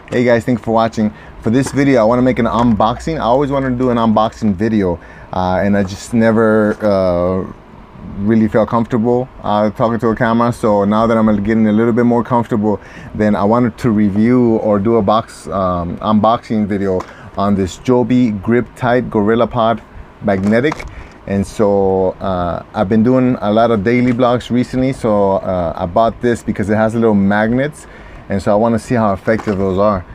Hey guys, thanks for watching. For this video I want to make an unboxing. I always wanted to do an unboxing video and I just never really felt comfortable talking to a camera. So now that I'm getting a little bit more comfortable, then I wanted to review or do a unboxing video on this Joby Grip Tight GorillaPod magnetic. And so I've been doing a lot of daily vlogs recently, so I bought this because it has little magnets, and so I want to see how effective those are.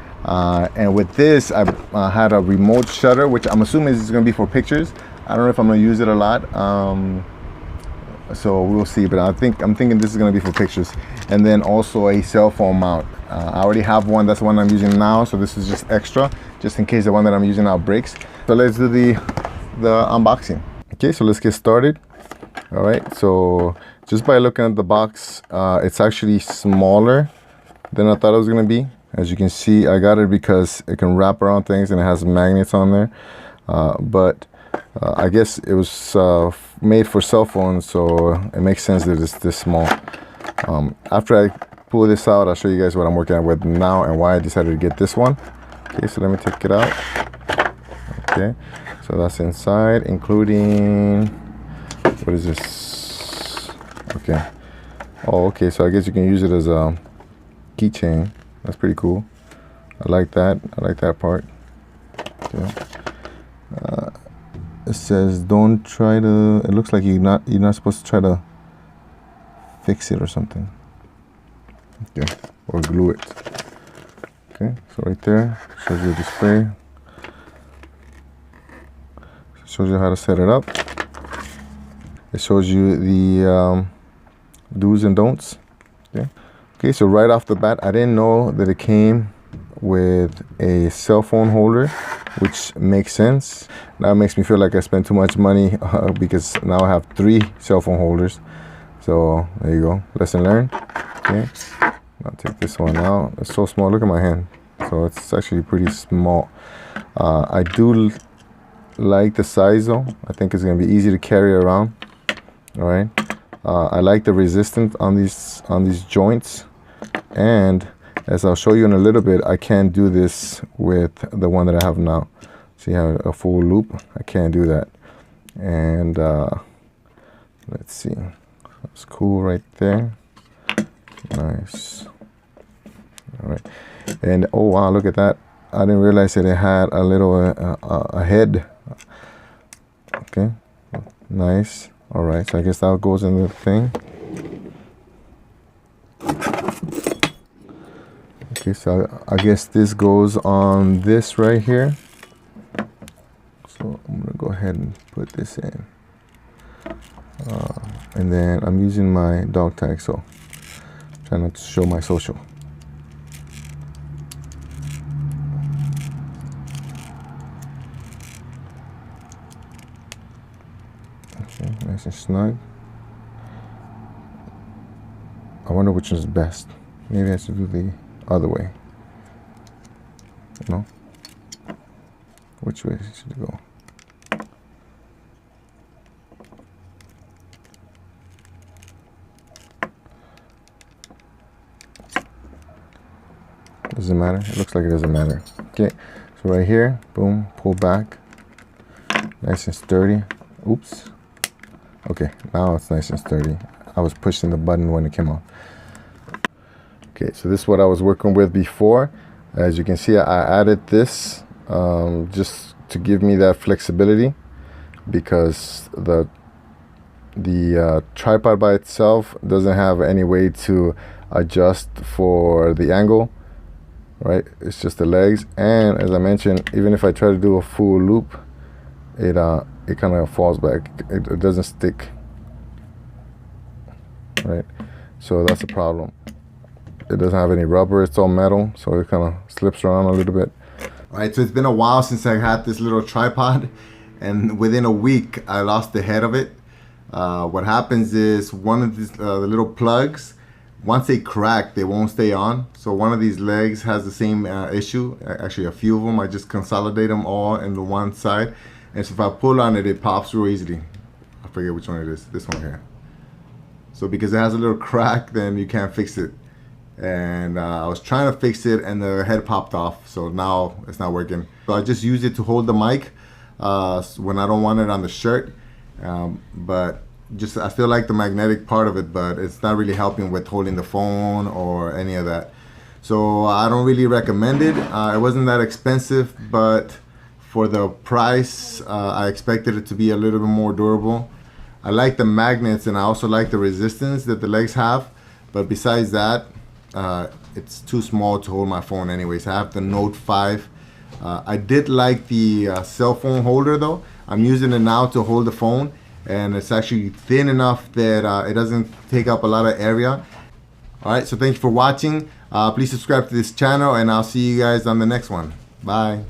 And with this, I had a remote shutter, which I'm assuming is going to be for pictures. I don't know if I'm going to use it a lot, so we'll see. But I'm thinking this is going to be for pictures. And then also a cell phone mount. I already have one. That's the one I'm using now, so this is just extra, just in case the one that I'm using now breaks. So let's do the unboxing. Okay, so let's get started. All right, so just by looking at the box, it's actually smaller than I thought it was gonna be. As you can see, I got it because it can wrap around things and it has magnets on there. But I guess it was made for cell phones, so it makes sense that it's this small. After I pull this out, I'll show you guys what I'm working with now and why I decided to get this one. Okay, so let me take it out. Okay, so that's inside, including, what is this? Okay. Oh, okay, so I guess you can use it as a keychain. That's pretty cool. I like that. I like that part. Okay. It says don't try to, it looks like you're not supposed to try to fix it or something. Okay, or glue it. Okay, so right there shows you the display. Shows you how to set it up. It shows you the do's and don'ts. Okay, so right off the bat, I didn't know that it came with a cell phone holder, which makes sense. Now it makes me feel like I spent too much money because now I have 3 cell phone holders. So there you go, lesson learned. Okay, I'll take this one out. It's so small, look at my hand. So it's actually pretty small. I do like the size though. I think it's gonna be easy to carry around. All right. I like the resistance on these joints, and as I'll show you in a little bit, I can't do this with the one that I have now. See how a full loop? I can't do that. And let's see. That's cool right there. Nice. All right. And oh wow, look at that. I didn't realize that it had a little a head. Okay, nice. All right, so I guess that goes in the thing. Okay, so I guess this goes on this right here. So I'm gonna go ahead and put this in. And then I'm using my dog tag, so try not to show my social. Okay, nice and snug. I wonder which is best. Maybe I should do the other way. No? Which way should it go? Doesn't matter? It looks like it doesn't matter. Okay, so right here, boom, pull back. Nice and sturdy. Oops. Okay, now it's nice and sturdy. I was pushing the button when it came off. Okay, so this is what I was working with before. As you can see, I added this just to give me that flexibility, because the tripod by itself doesn't have any way to adjust for the angle, right? It's just the legs, and as I mentioned, even if I try to do a full loop, it kind of falls back. It doesn't stick, right? So that's a problem. It doesn't have any rubber, it's all metal, so it kind of slips around a little bit. All right, so it's been a while since I had this little tripod, and within a week I lost the head of it. What happens is one of these the little plugs, once they crack, they won't stay on. So one of these legs has the same issue. Actually, a few of them. I just consolidate them all in the one side, and so if I pull on it, it pops real easily. I forget which one it is. This one here. So because it has a little crack, then you can't fix it. and I was trying to fix it and the head popped off, so now it's not working. So I just use it to hold the mic when I don't want it on the shirt, but just I feel like the magnetic part of it, but it's not really helping with holding the phone or any of that. So I don't really recommend it. It wasn't that expensive, but for the price, I expected it to be a little bit more durable. I like the magnets, and I also like the resistance that the legs have, but besides that, it's too small to hold my phone anyways. I have the Note 5. I did like the cell phone holder though. I'm using it now to hold the phone, and it's actually thin enough that it doesn't take up a lot of area. Alright, so thank you for watching. Please subscribe to this channel, and I'll see you guys on the next one. Bye.